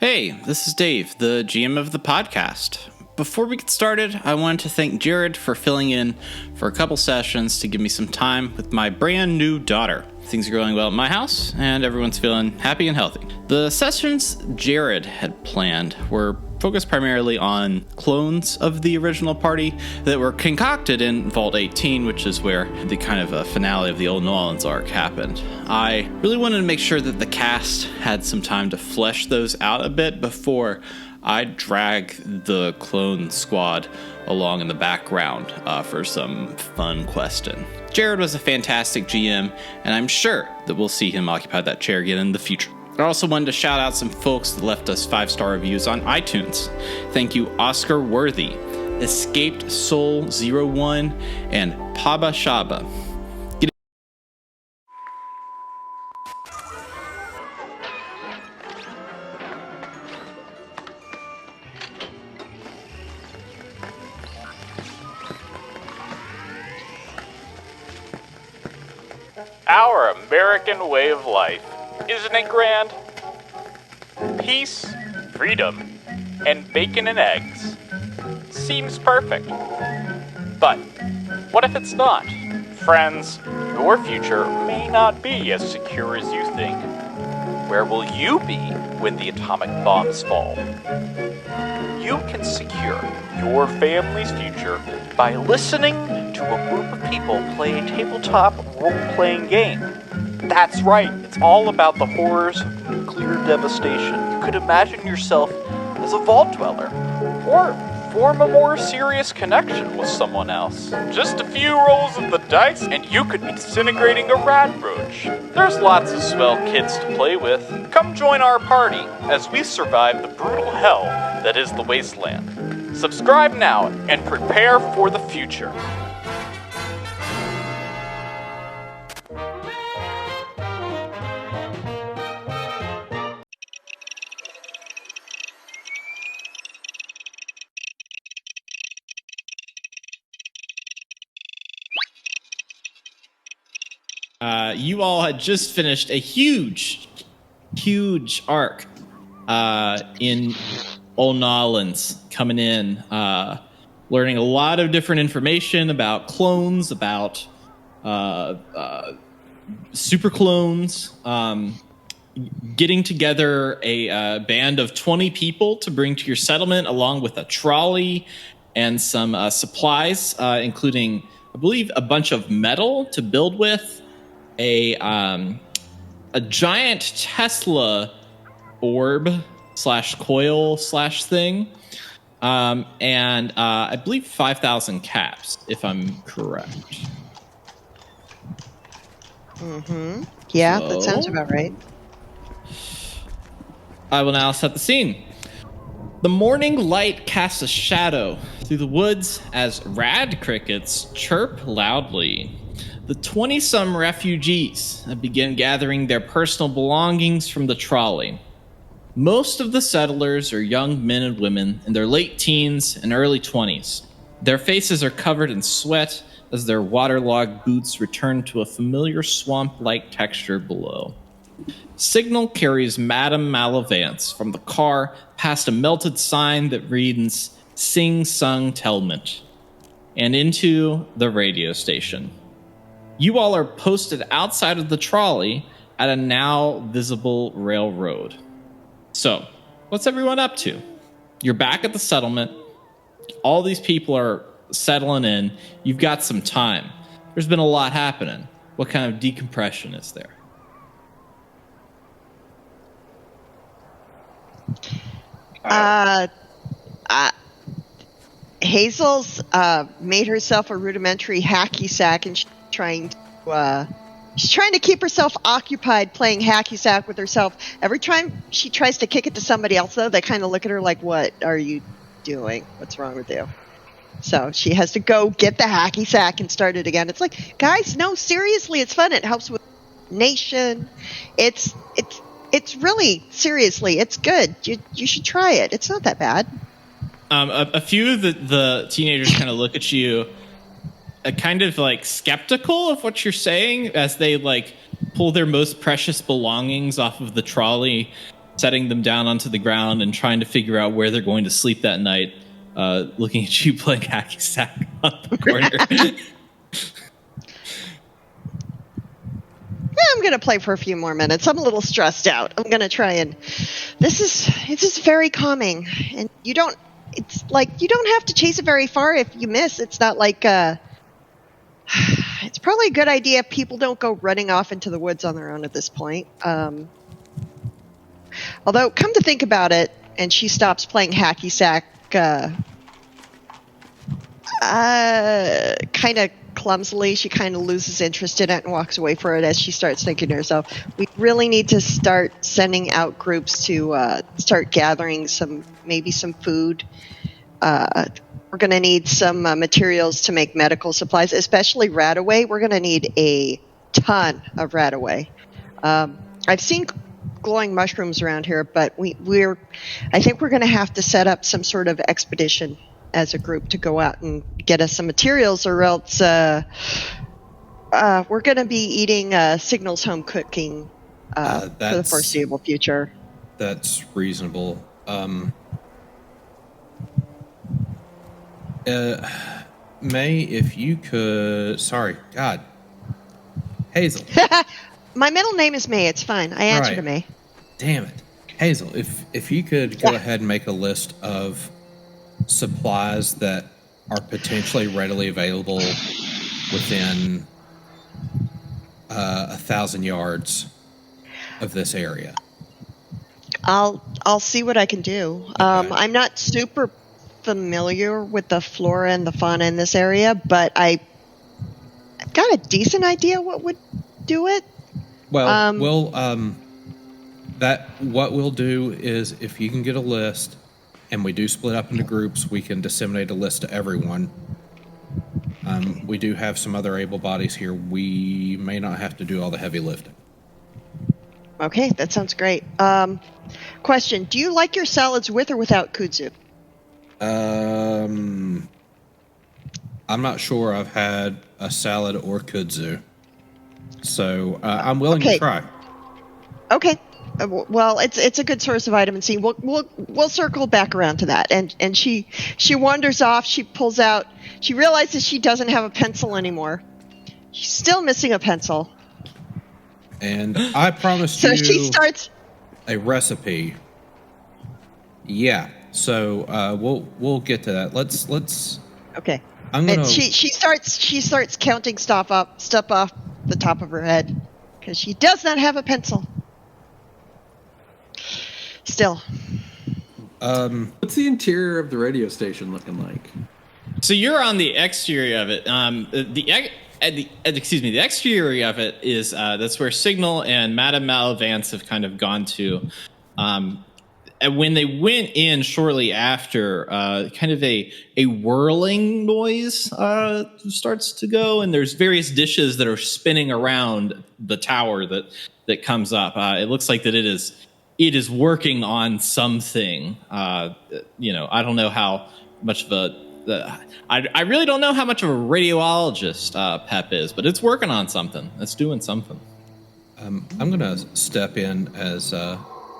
Hey, this is Dave, the GM of the podcast. Before we get started, I wanted to thank Jared for filling in for a couple sessions to give me some time with my brand new daughter. Things are going well at my house, and everyone's feeling happy and healthy. The sessions Jared had planned were focused primarily on clones of the original party that were concocted in Vault 18, which is where the kind of finale of the Old New Orleans arc happened. I really wanted to make sure that the cast had some time to flesh those out a bit before I drag the clone squad along in the background for some fun questing. Jared was a fantastic GM, and I'm sure that we'll see him occupy that chair again in the future. I also wanted to shout out some folks that left us 5-star reviews on iTunes. Thank you, Oscar Worthy, Escaped Soul 01, and Paba Shaba. Our American way of life, isn't it grand? Peace, freedom, and bacon and eggs. Seems perfect. But what if it's not? Friends, your future may not be as secure as you think. Where will you be when the atomic bombs fall? You can secure your family's future by listening to a group of people play a tabletop role-playing game. That's right, it's all about the horrors of nuclear devastation. You could imagine yourself as a vault dweller, or form a more serious connection with someone else. Just a few rolls of the dice, and you could be disintegrating a radroach. There's lots of swell kids to play with. Come join our party as we survive the brutal hell that is the wasteland. Subscribe now and prepare for the future. You all had just finished a huge arc in Old Orleans, coming in, learning a lot of different information about clones, about super clones, getting together a band of 20 people to bring to your settlement, along with a trolley and some supplies, including, I believe, a bunch of metal to build with, a giant Tesla orb / coil / thing, and I believe 5,000 caps, if I'm correct. Mm-hmm. Yeah, that sounds about right. I will now set the scene. The morning light casts a shadow through the woods as rad crickets chirp loudly. The 20-some refugees begin gathering their personal belongings from the trolley. Most of the settlers are young men and women in their late teens and early 20s. Their faces are covered in sweat as their waterlogged boots return to a familiar swamp-like texture below. Signal carries Madame Malavance from the car past a melted sign that reads Sing Sung Telment and into the radio station. You all are posted outside of the trolley at a now visible railroad. So, what's everyone up to? You're back at the settlement. All these people are settling in. You've got some time. There's been a lot happening. What kind of decompression is there? Hazel's made herself a rudimentary hacky sack, and she's trying to keep herself occupied playing hacky sack with herself. Every time she tries to kick it to somebody else, though, they kind of look at her like, "What are you doing? What's wrong with you?" So she has to go get the hacky sack and start it again. It's like, guys, no, seriously, it's fun. It helps with nation. It's really, seriously, it's good. You should try it. It's not that bad. A few of the teenagers kind of look at you, kind of like skeptical of what you're saying, as they like pull their most precious belongings off of the trolley setting them down onto the ground and trying to figure out where they're going to sleep that night, looking at you playing hacky sack on the corner. I'm going to play for a few more minutes. I'm a little stressed out. I'm going to try and... It's just very calming. And you don't have to chase it very far if you miss. It's not like... It's probably a good idea if people don't go running off into the woods on their own at this point. Although, come to think about it, and she stops playing hacky sack kind of clumsily. She kind of loses interest in it and walks away from it as she starts thinking to herself, we really need to start sending out groups to start gathering maybe some food. We're going to need some materials to make medical supplies, especially Radaway. We're going to need a ton of Radaway. I've seen glowing mushrooms around here, but I think we're going to have to set up some sort of expedition as a group to go out and get us some materials, or else we're going to be eating Signal's home cooking for the foreseeable future. That's reasonable. May, if you could... Sorry, God. Hazel. My middle name is May. It's fine. I answer to May. Damn it. Hazel, if you could go ahead and make a list of supplies that are potentially readily available within 1,000 yards of this area. I'll see what I can do. Okay. I'm not super familiar with the flora and the fauna in this area, but I've got a decent idea what would do it. Well, what we'll do is, if you can get a list, and we do split up into groups, we can disseminate a list to everyone. We do have some other able bodies here. We may not have to do all the heavy lifting. Okay, that sounds great. Question: do you like your salads with or without kudzu? I'm not sure I've had a salad or kudzu, so I'm willing to try. Okay. Well, it's a good source of vitamin C. We'll circle back around to that. And she wanders off. She pulls out. She realizes she doesn't have a pencil anymore. She's still missing a pencil. And I promised so you she starts a recipe. Yeah. So we'll get to that. Let's. Okay. I'm gonna. And she starts counting stuff off the top of her head because she does not have a pencil. Still. What's the interior of the radio station looking like? So you're on the exterior of it. The exterior of it is that's where Signal and Madame Malavance have kind of gone to. And when they went in shortly after, kind of a whirling noise starts to go, and there's various dishes that are spinning around the tower that comes up. It looks like that it is working on something. I don't know how much of I really don't know how much of a radiologist Pep is, but it's working on something. It's doing something. I'm going to step in as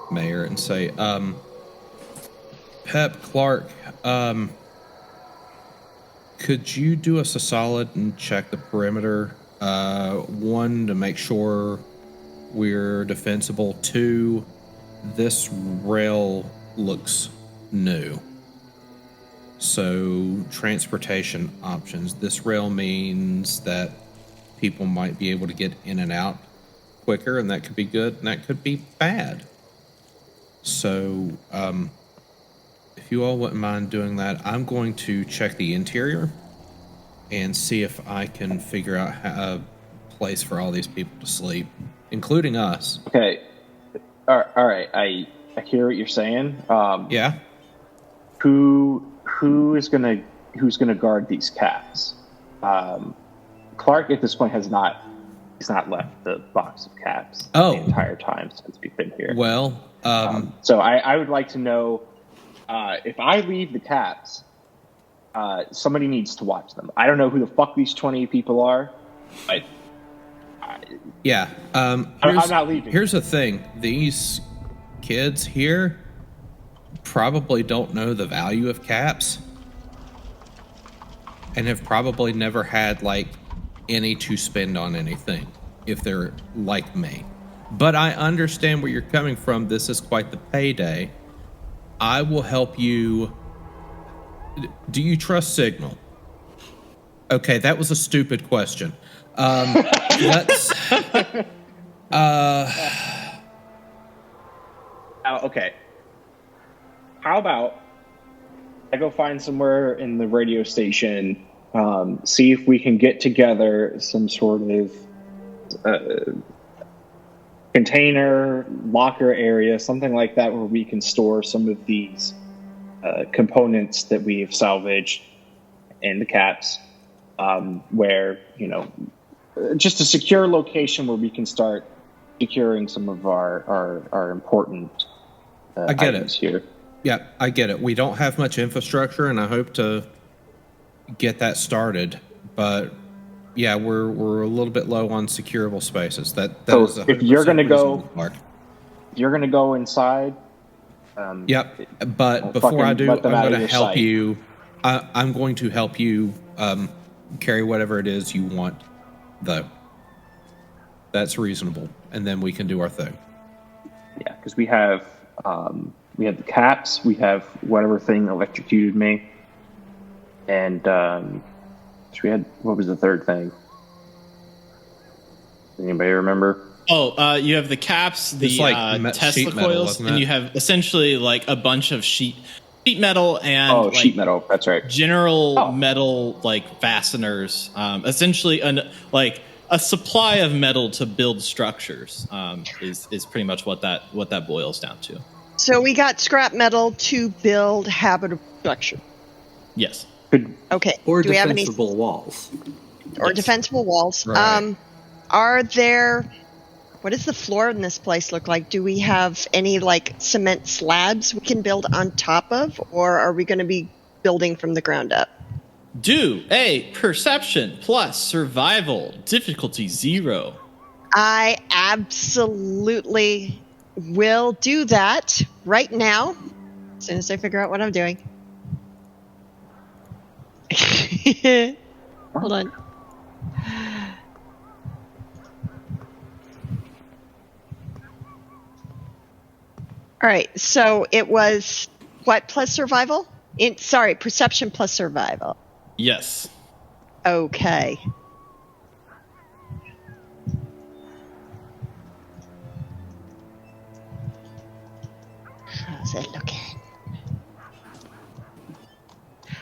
mayor and say, Pep, Clark, could you do us a solid and check the perimeter? One, to make sure we're defensible. Two, this rail looks new. So, transportation options. This rail means that people might be able to get in and out quicker, and that could be good, and that could be bad. So, if you all wouldn't mind doing that, I'm going to check the interior and see if I can figure out a place for all these people to sleep, including us. Okay. All right. I hear what you're saying. Yeah. Who's gonna guard these cats? Clark at this point he's not left the box of caps the entire time since we've been here. Well, so I would like to know if I leave the caps, somebody needs to watch them. I don't know who the fuck these 20 people are, but yeah. I'm not leaving. Here's the thing: these kids here probably don't know the value of caps and have probably never had like any to spend on anything if they're like me. But I understand where you're coming from. This is quite the payday. I will help you. Do you trust Signal? Okay, that was a stupid question. Let's. Okay. How about I go find somewhere in the radio station, see if we can get together some sort of container, locker area, something like that, where we can store some of these components that we've salvaged and the caps, where, just a secure location where we can start securing some of our important I get items it here. Yeah, I get it. We don't have much infrastructure, and I hope to get that started. But yeah, we're a little bit low on securable spaces. That So is if you're 100% gonna go- reasonable, Mark. You're going to go inside. Yep. But I'll before I fucking do, let them I'm out of going to your help sight. you. I'm going to help you carry whatever it is you want, though. That's reasonable, and then we can do our thing. Yeah, because we have the caps, we have whatever thing electrocuted me, and so we had, what was the third thing? Anybody remember? Oh, you have the caps, the It's like Tesla sheet metal, coils, wasn't and it? you have essentially like a bunch of sheet metal and like Sheet metal. That's right. general Oh. metal like fasteners. Essentially, like a supply of metal to build structures is pretty much what that boils down to. So we got scrap metal to build habitable structure. Yes. Okay. Or Do we have any defensible walls. or Yes. defensible walls? Right. Are there? What does the floor in this place look like? Do we have any like cement slabs we can build on top of, or are we going to be building from the ground up? Do a perception plus survival difficulty 0. I absolutely will do that right now, as soon as I figure out what I'm doing. Hold on. All right, so it was what plus survival? Perception plus survival. Yes. Okay. How's it looking?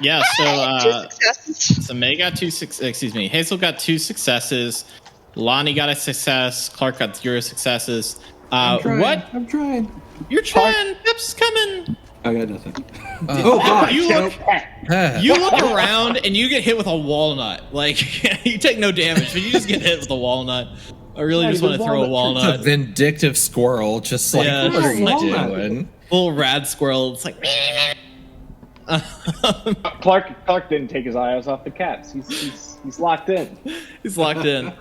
Yeah. Two So successes. so May got Hazel got 2 successes. Lonnie got a success. Clark got 0 successes. I'm trying. What? I'm trying. You're trying. Pep's coming. I got nothing. Oh, God. You look. Ah, You look around and you get hit with a walnut. Like you take no damage, but you just get hit with a walnut. I really just want to throw a it's a walnut. vindictive squirrel, just like, Yeah. what are you Walnut. doing? Little rad squirrel. It's like. Clark didn't take his eyes off the cats. He's locked in. He's locked in.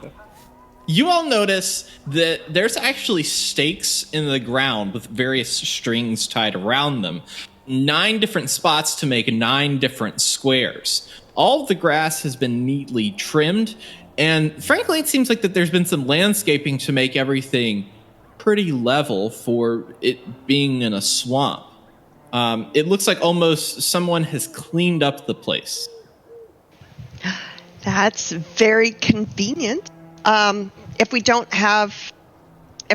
You all notice that there's actually stakes in the ground with various strings tied around them. 9 different spots to make 9 different squares. All of the grass has been neatly trimmed, and frankly, it seems like that there's been some landscaping to make everything pretty level for it being in a swamp. It looks like almost someone has cleaned up the place. That's very convenient. If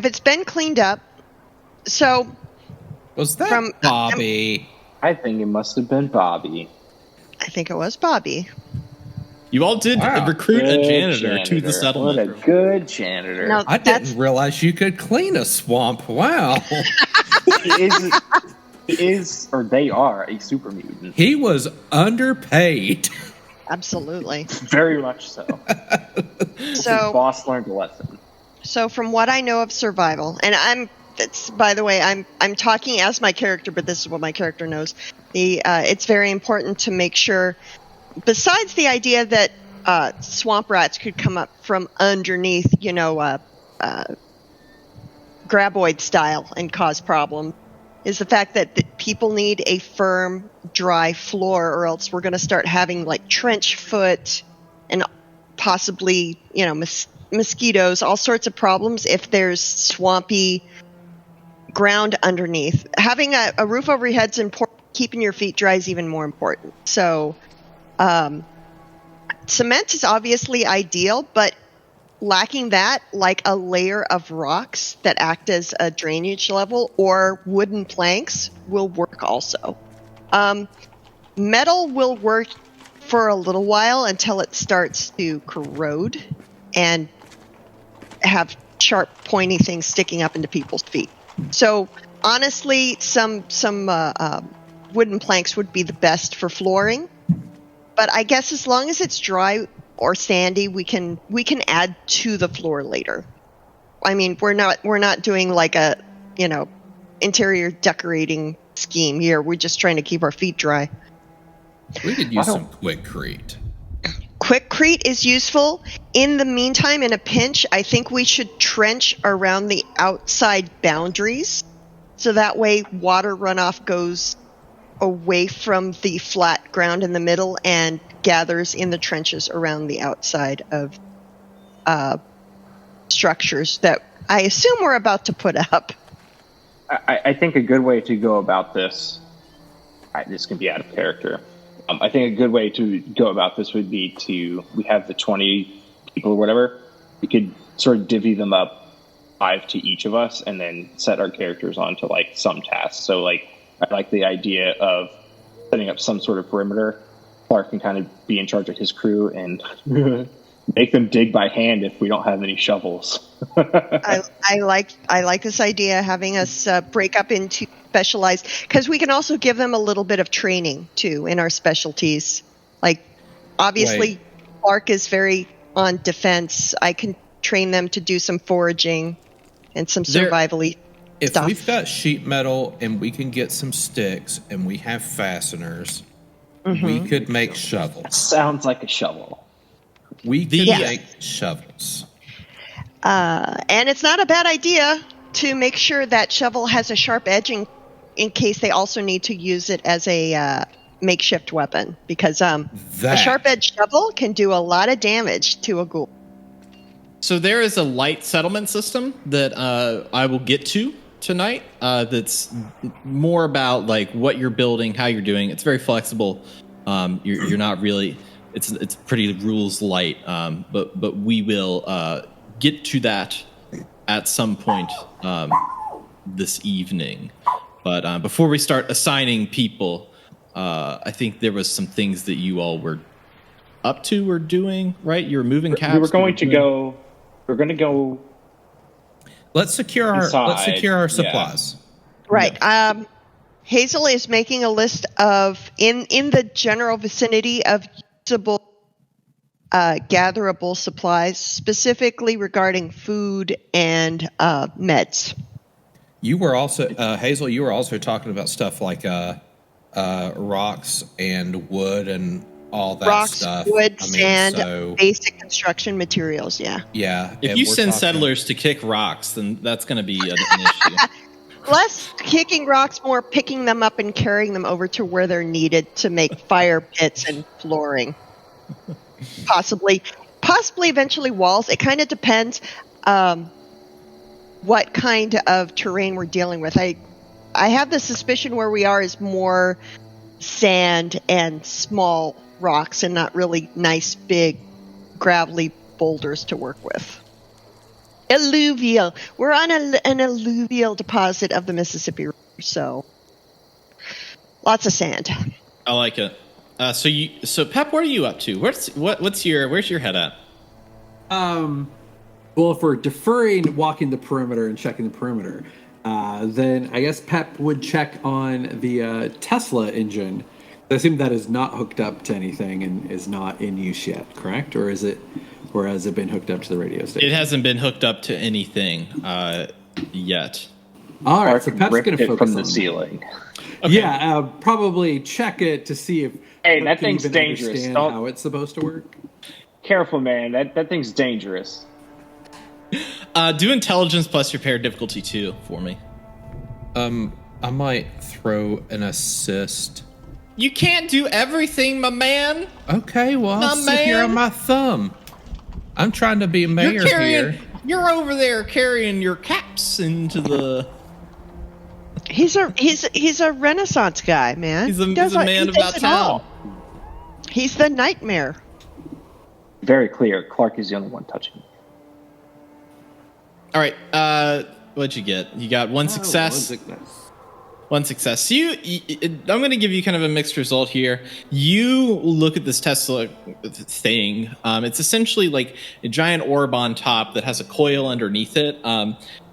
it's been cleaned up, so Was that From- Bobby? I think it must have been Bobby. I think it was Bobby. You all did Wow. recruit a Good janitor to the settlement. What a good janitor. No, I that's didn't realize you could clean a swamp. Wow. He is, or they are, a super mutant. He was underpaid. absolutely. Very much so. So, Boss learned a lesson. so from what I know of survival, and by the way, I'm talking as my character, but this is what my character knows. It's very important to make sure, besides the idea that swamp rats could come up from underneath, graboid style and cause problems is the fact that people need a firm, dry floor, or else we're going to start having like trench foot and possibly, mosquitoes, all sorts of problems if there's swampy ground underneath. Having a roof over your head's important. Keeping your feet dry is even more important. So, cement is obviously ideal, but lacking that, like a layer of rocks that act as a drainage level or wooden planks will work also. Metal will work for a little while until it starts to corrode and have sharp, pointy things sticking up into people's feet. So honestly, some wooden planks would be the best for flooring. But I guess as long as it's dry or sandy, we can add to the floor later. I mean, we're not doing like a interior decorating scheme here. We're just trying to keep our feet dry. We could use some quickcrete. Quickcrete is useful. In the meantime, in a pinch, I think we should trench around the outside boundaries, so that way water runoff goes away from the flat ground in the middle and gathers in the trenches around the outside of structures that I assume we're about to put up. I think a good way to go about this, this can be out of character. I think a good way to go about this would be we have the 20 people or whatever. We could sort of divvy them up 5 to each of us and then set our characters onto like some tasks. So like, I like the idea of setting up some sort of perimeter. Clark can kind of be in charge of his crew and make them dig by hand if we don't have any shovels. I like this idea, having us break up into specialized, because we can also give them a little bit of training too in our specialties. Like, obviously, Clark is very on defense. I can train them to do some foraging and some survival-y If stuff. we've got sheet metal and we can get some sticks and we have fasteners, we could make shovels. Sounds like a shovel. We could make shovels. And it's not a bad idea to make sure that shovel has a sharp edging in case they also need to use it as a makeshift weapon, because a sharp edge shovel can do a lot of damage to a ghoul. So there is a light settlement system that I will get to tonight. That's more about like what you're building, how you're doing. It's very flexible. You're not really. It's pretty rules light. But we will get to that at some point this evening. But before we start assigning people, I think there was some things that you all were up to or doing, right? You were moving caps. We were going to go. We're going to go. Let's secure our supplies. Right. Hazel is making a list of in the general vicinity of usable gatherable supplies, specifically regarding food and meds. You were also Hazel. You were also talking about stuff like rocks and wood and all that stuff. Rocks, wood, sand, basic construction materials. Yeah. Yeah. If you send settlers to kick rocks, then that's going to be an issue. Less kicking rocks, more picking them up and carrying them over to where they're needed to make fire pits and flooring. Possibly eventually walls. It kind of depends what kind of terrain we're dealing with. I have the suspicion where we are is more sand and small rocks and not really nice big gravelly boulders to work with. Alluvial. We're on an alluvial deposit of the Mississippi River, so lots of sand. I like it. So Pep, what are you up to? Where's your head at? Well, if we're deferring walking the perimeter and checking the perimeter, then I guess Pep would check on the Tesla engine. I assume that is not hooked up to anything and is not in use yet, correct? Or has it been hooked up to the radio station? It hasn't been hooked up to anything yet. All right, so Pep's going to focus from on the ceiling. Okay. Yeah, probably check it to see if Hey, that can thing's even dangerous. understand how it's supposed to work. Careful, man. That thing's dangerous. Do intelligence plus repair difficulty 2 for me. I might throw an assist. You can't do everything, my man. Okay, well, I'll My sit here man. on my thumb. I'm trying to be mayor here. You're over there carrying your caps into the. He's a Renaissance guy, man. He's a He does man he about does it all. town. He's the nightmare. Very clear. Clark is the only one touching me. All right. What'd you get? You got one success. One success. So I'm going to give you kind of a mixed result here. You look at this Tesla thing. It's essentially like a giant orb on top that has a coil underneath it.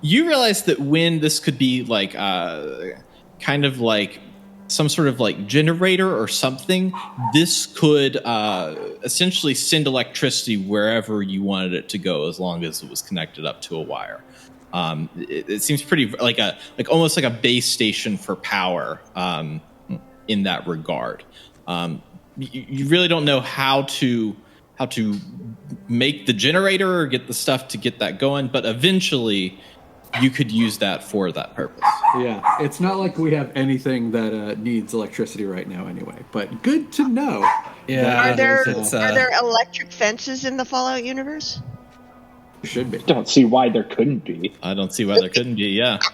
You realize that when this could be like kind of like some sort of like generator or something, this could essentially send electricity wherever you wanted it to go, as long as it was connected up to a wire. It seems pretty like almost like a base station for power in that regard. You really don't know how to make the generator or get the stuff to get that going, but eventually you could use that for that purpose. Yeah, it's not like we have anything that needs electricity right now anyway, but good to know. Yeah. Are there it's, are there electric fences in the Fallout universe? Should be. Don't see why there couldn't be. I don't see why there couldn't be. Yeah. So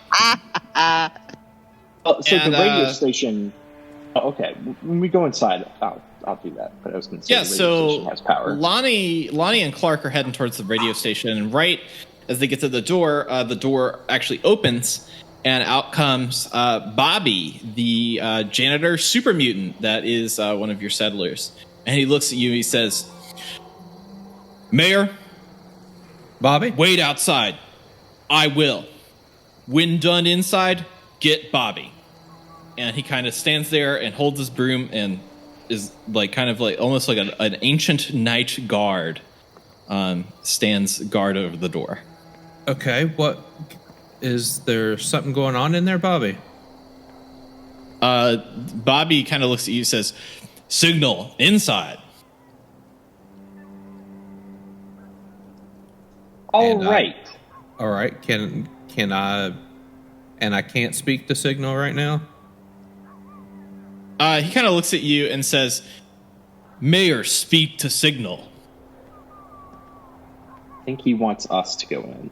And, the radio station. Oh, okay, when we go inside, I'll do that. But I was going to say Yeah, the radio so station has power. Lonnie and Clark are heading towards the radio station, and right as they get to the door actually opens, and out comes Bobby, the janitor super mutant that is one of your settlers. And he looks at you and he says, "Mayor, Bobby? wait outside. I will. When done inside, get Bobby." And he kind of stands there and holds his broom and is like kind of like almost like an ancient knight guard stands guard over the door. Okay, what is there something going on in there, Bobby? Bobby kind of looks at you and says, "Signal inside." All right. All right, can I? And I can't speak the signal right now. He kind of looks at you and says, "Mayor, speak to signal." I think he wants us to go in.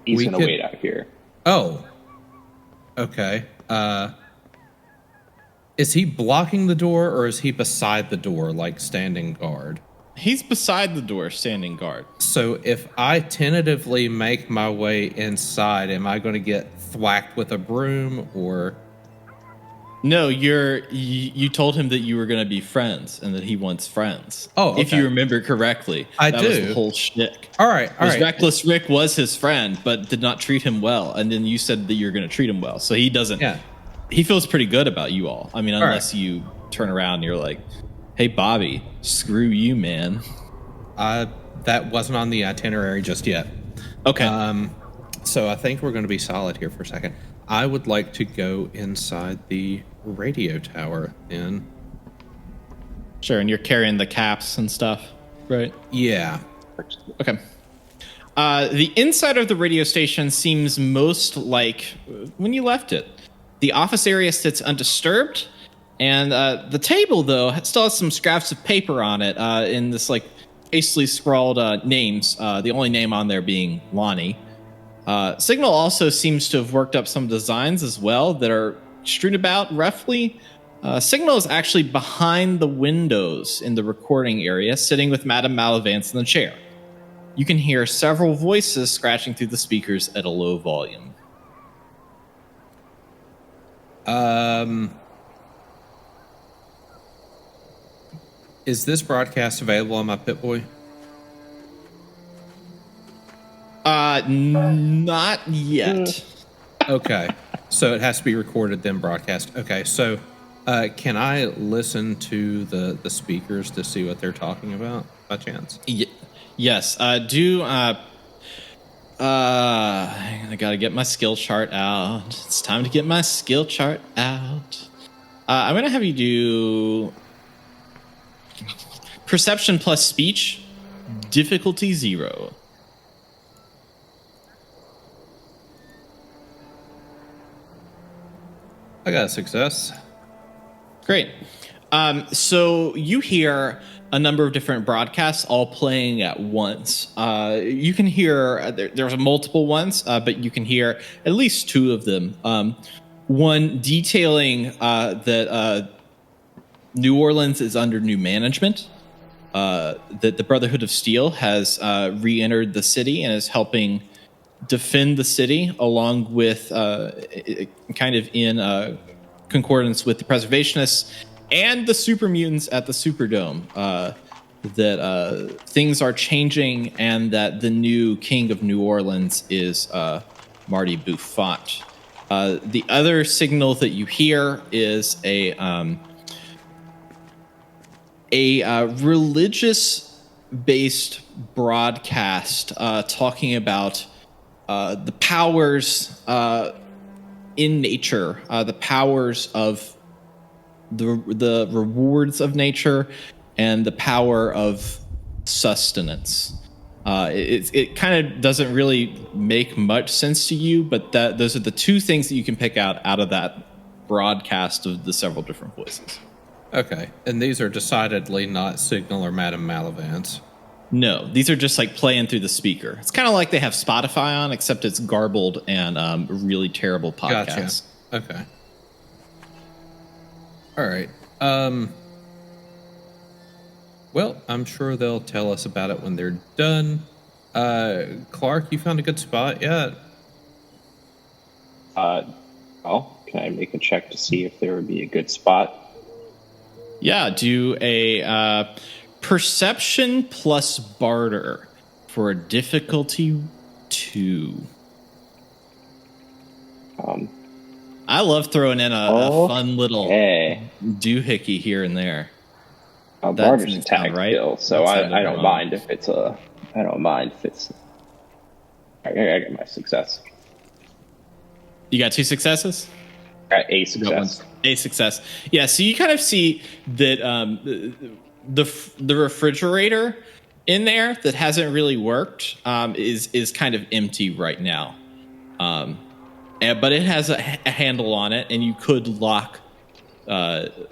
He's going to wait out here. Oh. Okay. Is he blocking the door or is he beside the door, like standing guard? He's beside the door, standing guard. So if I tentatively make my way inside, am I going to get thwacked with a broom or? No, you told him that you were going to be friends and that he wants friends. Oh, okay. If you remember correctly. I that do. was the whole shtick. All right. Reckless Rick was his friend, but did not treat him well. And then you said that you're going to treat him well. So he doesn't. Yeah. He feels pretty good about you all. I mean, unless you turn around and you're like, "Hey, Bobby, screw you, man." That wasn't on the itinerary just yet. Okay. So I think we're going to be solid here for a second. I would like to go inside the radio tower then. Sure, and you're carrying the caps and stuff, right? Yeah. Okay. The inside of the radio station seems most like when you left it. The office area sits undisturbed, and the table, though, still has some scraps of paper on it in this like hastily scrawled names, the only name on there being Lonnie. Signal also seems to have worked up some designs as well that are strewn about roughly. Signal is actually behind the windows in the recording area, sitting with Madame Malavance in the chair. You can hear several voices scratching through the speakers at a low volume. Is this broadcast available on my Pip-Boy? Not yet. Okay. So it has to be recorded, then broadcast. Okay, so can I listen to the speakers to see what they're talking about by chance? Yes. I gotta get my skill chart out. It's time to get my skill chart out. I'm gonna have you do perception plus speech, difficulty 0. I got a success. Great. So you hear a number of different broadcasts all playing at once. You can hear, there's multiple ones, but you can hear at least two of them. One detailing that New Orleans is under new management, that the Brotherhood of Steel has re-entered the city and is helping defend the city, along with kind of in concordance with the preservationists and the super mutants at the Superdome, that things are changing and that the new king of New Orleans is Marty Buffat. The other signal that you hear is a religious-based broadcast talking about the powers in nature, the powers of the rewards of nature, and the power of sustenance. It kind of doesn't really make much sense to you, but those are the two things that you can pick out of that broadcast of the several different voices. Okay, and these are decidedly not Signal or Madame Malavance. No, these are just like playing through the speaker. It's kind of like they have Spotify on, except it's garbled and a really terrible podcast. Gotcha. Okay. All right. Well, I'm sure they'll tell us about it when they're done. Clark, you found a good spot yet? Well, can I make a check to see if there would be a good spot? Yeah, do a perception plus barter for a difficulty 2. I love throwing in a fun little doohickey here and there. Barter's a tag right? skill, so I don't mind if it's I got my success. You got 2 successes? Got a success. A success. Yeah, so you kind of see that the refrigerator in there that hasn't really worked is kind of empty right now. But it has a handle on it, and you could lock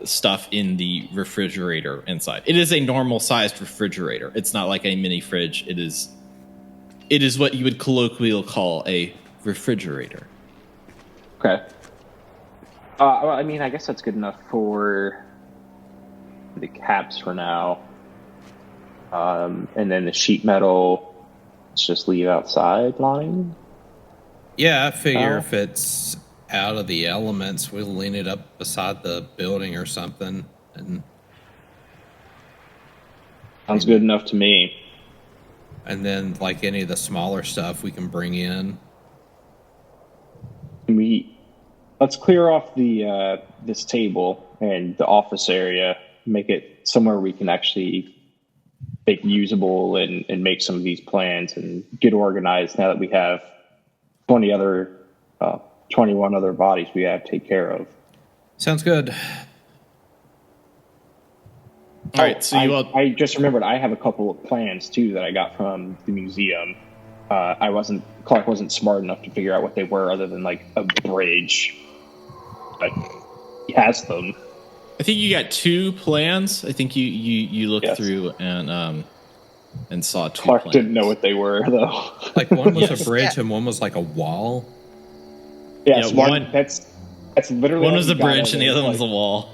stuff in the refrigerator inside. It is a normal-sized refrigerator. It's not like a mini fridge. It is what you would colloquially call a refrigerator. Okay. Well, I mean, I guess that's good enough for the caps for now. And then the sheet metal, let's just leave outside line. Yeah, I figure if it's out of the elements, we'll lean it up beside the building or something. And sounds good enough to me. And then, like any of the smaller stuff, we can bring in. Let's clear off the this table and the office area, make it somewhere we can actually make usable and make some of these plans and get organized now that we have 21 other bodies we have to take care of. Sounds good. All right, so I just remembered I have a couple of plans too that I got from the museum. Clark wasn't smart enough to figure out what they were other than like a bridge. But he has them. I think you got 2 plans. I think you looked through and saw 2 Clark plans. didn't know what they were though. Like one was a bridge and one was like a wall. Yes, that's literally one was the bridge and the other one was the wall.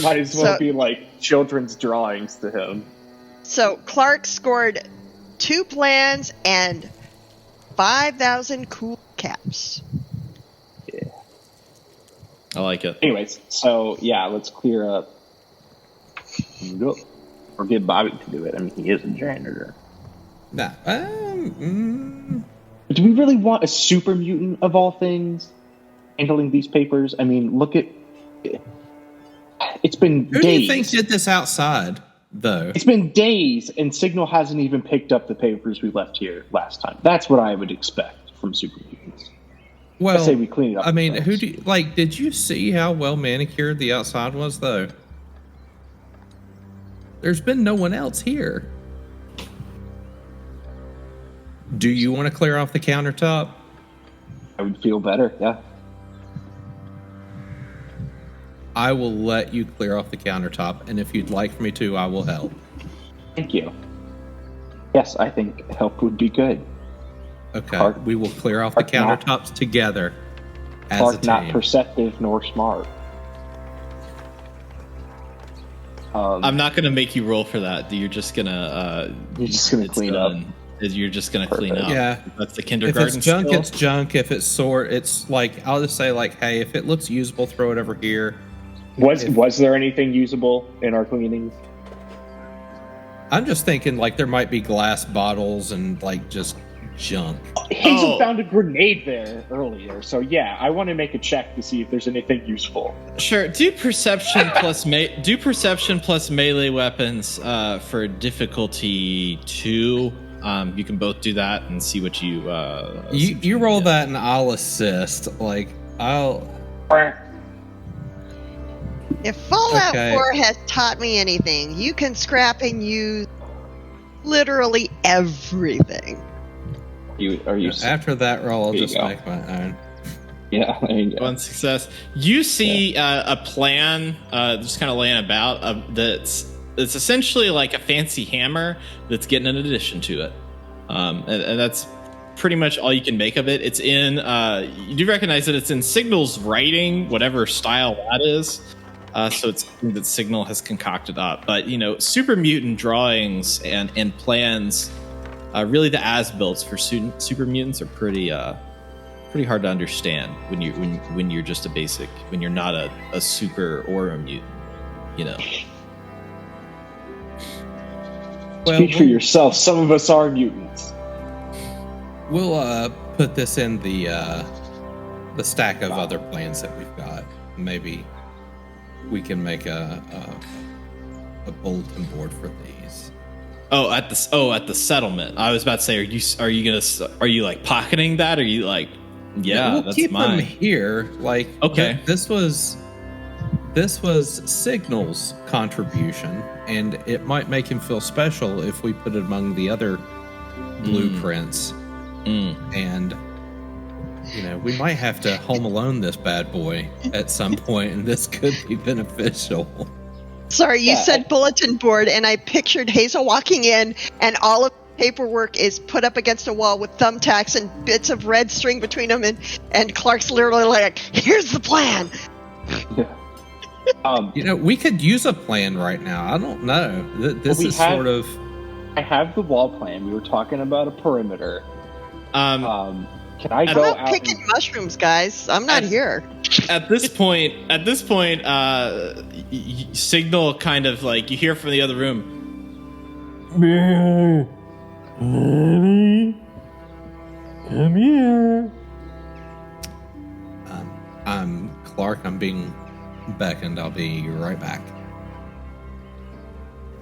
Might as well be like children's drawings to him. So Clark scored 2 plans and 5,000 cool caps. Yeah. I like it. Anyways, so yeah, let's clear up. Or get Bobby to do it. I mean, he is a janitor. Nah. But do we really want a super mutant of all things handling these papers? I mean, look at... It's been days. Who do you think did this outside, though? It's been days, and Signal hasn't even picked up the papers we left here last time. That's what I would expect from super mutants. Well, I say we clean it up. I mean, did you see how well manicured the outside was, though? There's been no one else here. Do you want to clear off the countertop? I would feel better, yeah. I will let you clear off the countertop, and if you'd like for me to, I will help. Thank you. Yes, I think help would be good. Okay, Clark- we will clear off the Clark countertops together as a Clark, team. not perceptive nor smart. I'm not gonna make you roll for that. You're just gonna it's clean up. done. You're just gonna clean up. Yeah. That's the If kindergarten it's junk, skill. it's junk. If it's sort, it's like, I'll just say like, hey, if it looks usable, throw it over here. Was there anything usable in our cleanings? I'm just thinking like there might be glass bottles and like just junk. Hazel found a grenade there earlier, so yeah, I want to make a check to see if there's anything useful. Sure. Do perception plus melee weapons for difficulty 2. You can both do that and see what you. You roll that and I'll assist. Like I'll. If Fallout Okay. 4 has taught me anything, you can scrap and use literally everything. After that roll, I'll There you just go. make my own. Yeah, there you go. One success. You see a plan just kind of laying about it's essentially like a fancy hammer that's getting an addition to it, and that's pretty much all you can make of it. It's in you do recognize that it's in Signal's writing, whatever style that is. So it's something that Signal has concocted up, but super mutant drawings and plans. Really, the as-builts for super mutants are pretty hard to understand when you're just a basic, when you're not a super or a mutant, Well, Speak for yourself. Some of us are mutants. We'll put this in the stack of other plans that we've got. Maybe we can make a bulletin board for these. at the settlement. I was about to say, are you like pocketing that? Or are you like, yeah, we'll that's keep mine. them here. Like, Okay. this was Signal's contribution, and it might make him feel special if we put it among the other blueprints. And we might have to Home Alone this bad boy at some point, and this could be beneficial. Sorry, you said bulletin board, and I pictured Hazel walking in, and all of the paperwork is put up against a wall with thumbtacks and bits of red string between them, and Clark's literally like, here's the plan. We could use a plan right now. I don't know. This is sort of. I have the wall plan. We were talking about a perimeter. Can I I'm go not out? picking mushrooms, guys. I'm not here. At this point, Signal kind of like you hear from the other room. Come here. I'm Clark. I'm being beckoned. I'll be right back.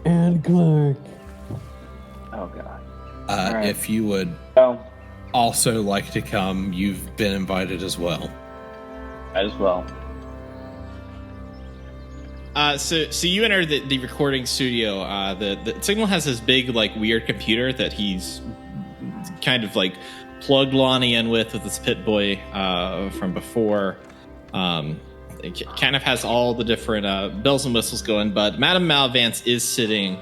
And Clark. Oh god. Right. If you would also like to come, you've been invited as well. As well. So you enter the recording studio. The Signal has this big, like, weird computer that he's kind of like plugged Lonnie in with this pit boy from before. It kind of has all the different bells and whistles going, but Madame Malvance is sitting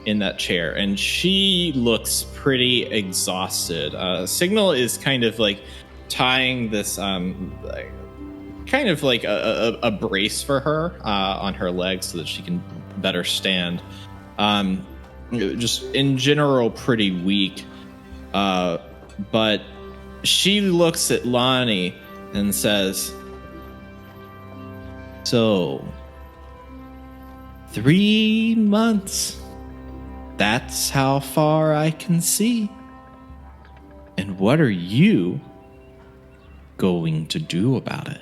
in that chair, and she looks pretty exhausted. Signal is kind of like tying this kind of like a brace for her on her legs so that she can better stand. Just in general pretty weak, but she looks at Lonnie and says, so 3 months, that's how far I can see. And what are you going to do about it?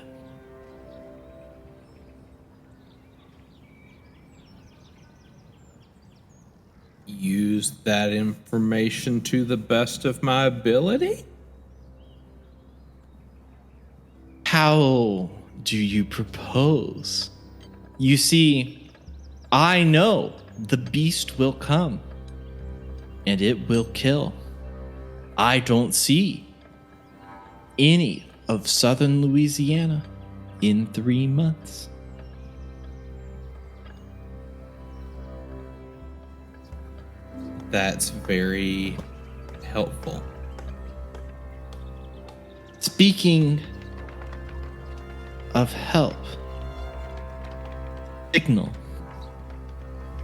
Use that information to the best of my ability? How do you propose? You see, I know the beast will come, and it will kill. I don't see any of southern Louisiana in 3 months. That's very helpful. Speaking of help, Signal,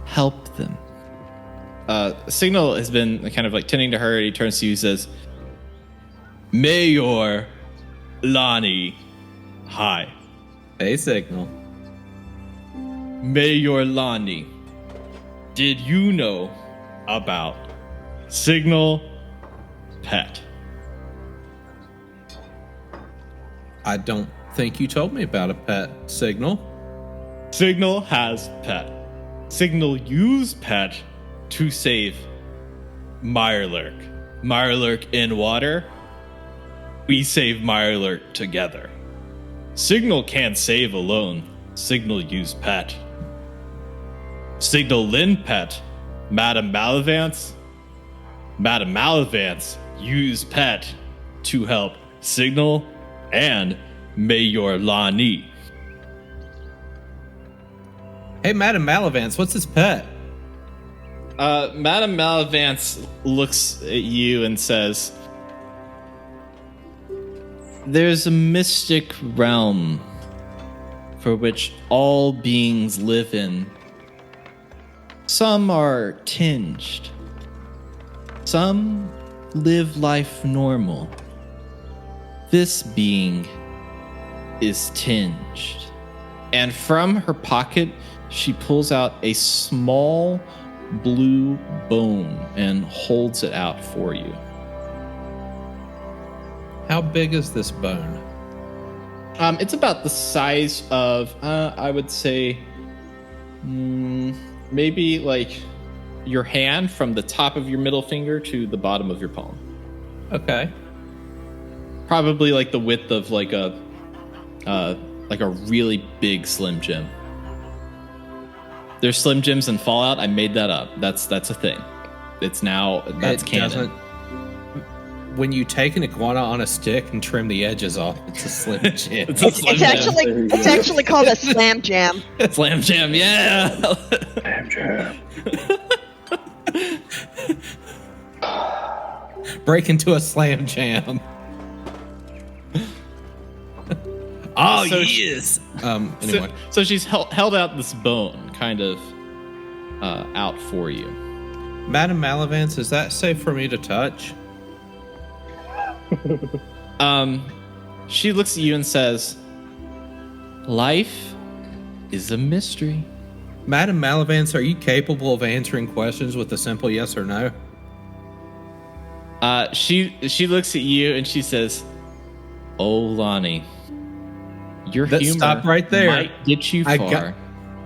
help them. Signal has been kind of like tending to her. He turns to you and says, Mayor Lonnie, hi. Hey, Signal. Mayor Lonnie, did you know about Signal Pet? I don't think you told me about a pet, Signal. Signal has Pet. Signal used Pet to save Mirelurk. Mirelurk in water. We save Mirelurk together. Signal can't save alone. Signal use Pet. Signal Lynn Pet. Madame Malavance. Madame Malavance use Pet to help Signal and Mayor Lonnie. Hey, Madam Malavance, what's his pet? Madame Malavance looks at you and says, there's a mystic realm for which all beings live in. Some are tinged. Some live life normal. This being is tinged. And from her pocket, she pulls out a small blue bone and holds it out for you. How big is this bone? It's about the size of, I would say, maybe like your hand from the top of your middle finger to the bottom of your palm. Okay. Probably like the width of like a really big Slim Jim. There's Slim Jims in Fallout. I made that up. That's a thing. That's canon. When you take an iguana on a stick and trim the edges off, it's a Slim Jim. It's actually called a slam jam. Slam Jam, yeah. Slam jam. Break into a Slam Jam. Oh, So yes. Anyway. So she's held out this bone, kind of out for you. Madam Malavance, is that safe for me to touch? She looks at you and says, life is a mystery. Madam Malavance, are you capable of answering questions with a simple yes or no? She looks at you and she says, oh, Lonnie, your humor stop right there. might get you far.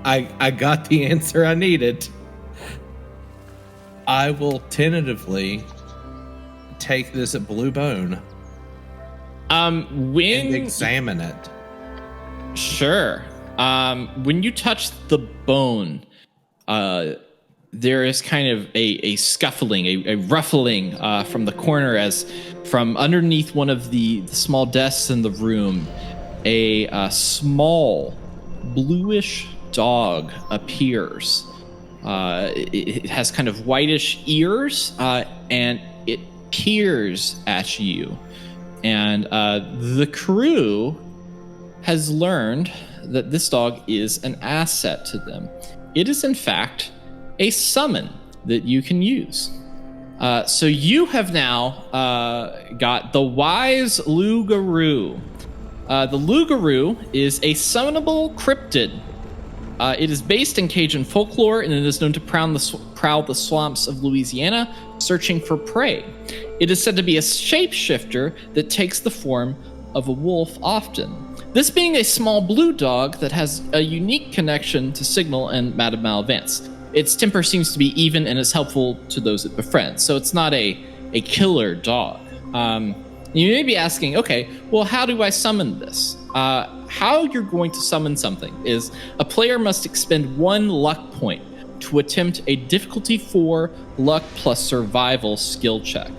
I got the answer I needed. I will tentatively take this blue bone and examine it. Sure. When you touch the bone, there is kind of a scuffling, a ruffling from the corner as from underneath one of the small desks in the room, a small bluish dog appears. It has kind of whitish ears, and it peers at you. And the crew has learned that this dog is an asset to them. It is, in fact, a summon that you can use. So you have now got the Wise Lugaroo. The Lugaroo is a summonable cryptid. It is based in Cajun folklore, and it is known to prowl the swamps of Louisiana, searching for prey. It is said to be a shapeshifter that takes the form of a wolf often. This being a small blue dog that has a unique connection to Signal and Madame Malavance. Its temper seems to be even and is helpful to those it befriends, so it's not a killer dog. You may be asking, okay, well, how do I summon this? How you're going to summon something is a player must expend 1 luck point to attempt a difficulty 4 luck plus survival skill check.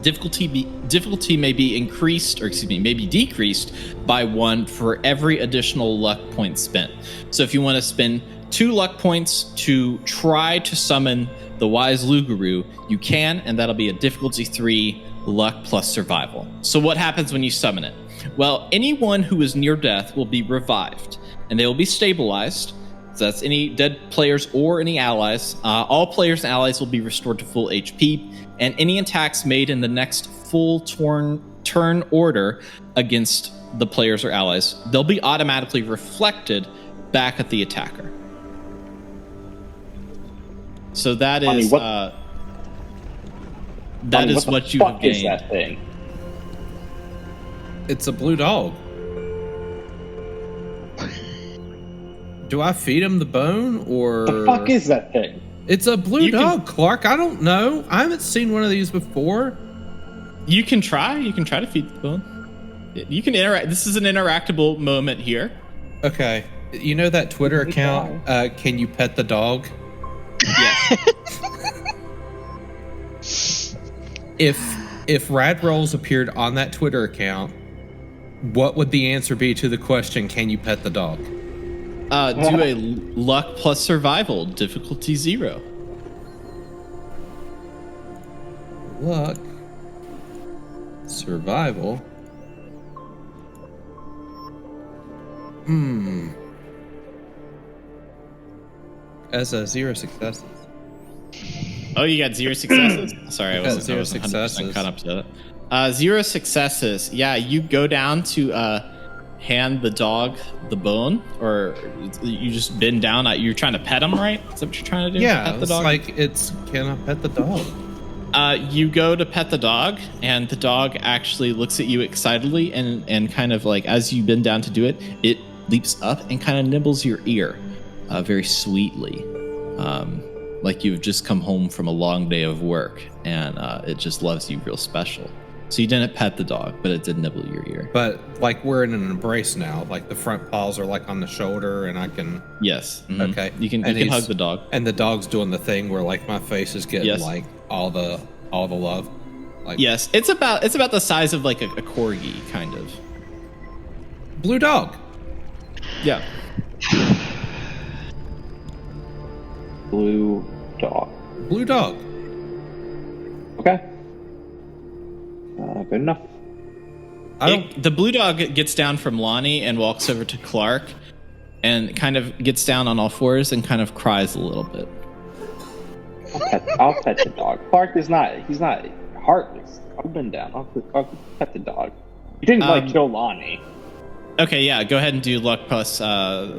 Difficulty may be increased, or may be decreased by 1 for every additional luck point spent. So if you want to spend 2 luck points to try to summon the Wise Lugaroo. You can, and that'll be a difficulty 3 luck plus survival. So what happens when you summon it? Well, anyone who is near death will be revived, and they will be stabilized. So that's any dead players or any allies. All players and allies will be restored to full HP, and any attacks made in the next full turn order against the players or allies, they'll be automatically reflected back at the attacker. So that is what you have gained. Is that thing? It's a blue dog. Do I feed him the bone or The fuck is that thing? It's a blue dog, Clark. I don't know. I haven't seen one of these before. You can try. You can try to feed the bone. You can interact. This is an interactable moment here. Okay. You know that Twitter account, Can You Pet the Dog? Yes. If Rad Rolls appeared on that Twitter account, what would the answer be to the question, can you pet the dog? Do a luck plus survival, difficulty 0. Luck. Survival. As a 0 successes. Oh, you got 0 successes? Sorry, I wasn't 0 100% successes. caught up to that. 0 successes. Yeah, you go down to hand the dog the bone, or you just bend down. You're trying to pet him, right? Is that what you're trying to do? Yeah, pet the it's dog? like, can I pet the dog? You go to pet the dog, and the dog actually looks at you excitedly, and kind of like, as you bend down to do it, it leaps up and kind of nibbles your ear very sweetly. Like you've just come home from a long day of work, and it just loves you real special. So you didn't pet the dog, but it did nibble your ear. But like we're in an embrace now. Like the front paws are like on the shoulder, and I can. Yes. Mm-hmm. Okay. You can hug the dog, and the dog's doing the thing where like my face is getting Yes. like all the love. Like yes, it's about the size of like a corgi, kind of. blue dog. Yeah. Blue dog. Blue dog. Okay. Good enough. The blue dog gets down from Lonnie and walks over to Clark, and kind of gets down on all fours and kind of cries a little bit. I'll pet the dog. Clark is not. He's not heartless. I'll bend down. I'll pet the dog. He didn't kill Lonnie. Okay, yeah, go ahead and do luck plus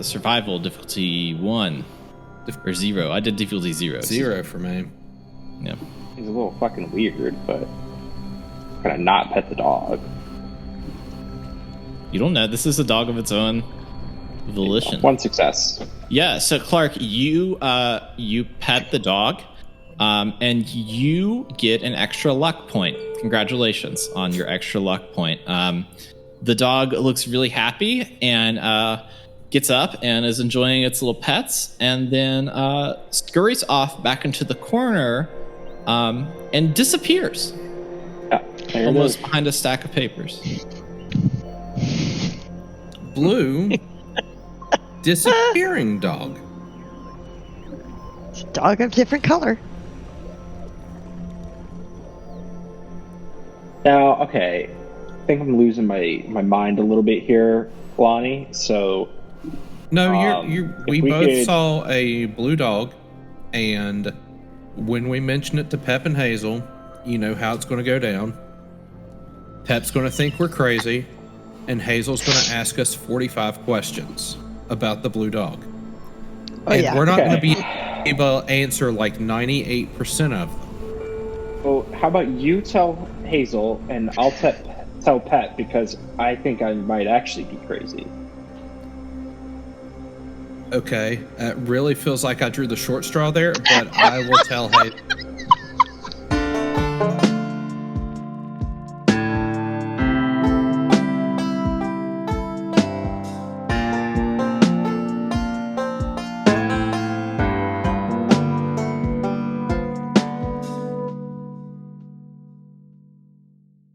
survival, difficulty 1 or 0. I did difficulty 0. 0 for me. Yeah. He's a little fucking weird, but I'm gonna not pet the dog. You don't know. This is a dog of its own volition. 1 success. Yeah. So Clark, you pet the dog, and you get an extra luck point. Congratulations on your extra luck point. The dog looks really happy and gets up and is enjoying its little pets, and then scurries off back into the corner and disappears. Yeah, there Almost it is. behind a stack of papers. Blue. Disappearing dog. It's a dog of different color. Now, okay, I think I'm losing my mind a little bit here, Lonnie. So No, we we both could- saw a blue dog, and when we mention it to Pep and Hazel, you know how it's going to go down. Pep's going to think we're crazy, and Hazel's going to ask us 45 questions about the blue dog. Oh, and yeah. we're not Okay. going to be able to answer like 98% of them. Well, how about you tell Hazel and I'll tell Pat, because I think I might actually be crazy. Okay, it really feels like I drew the short straw there, but I will tell Hazel.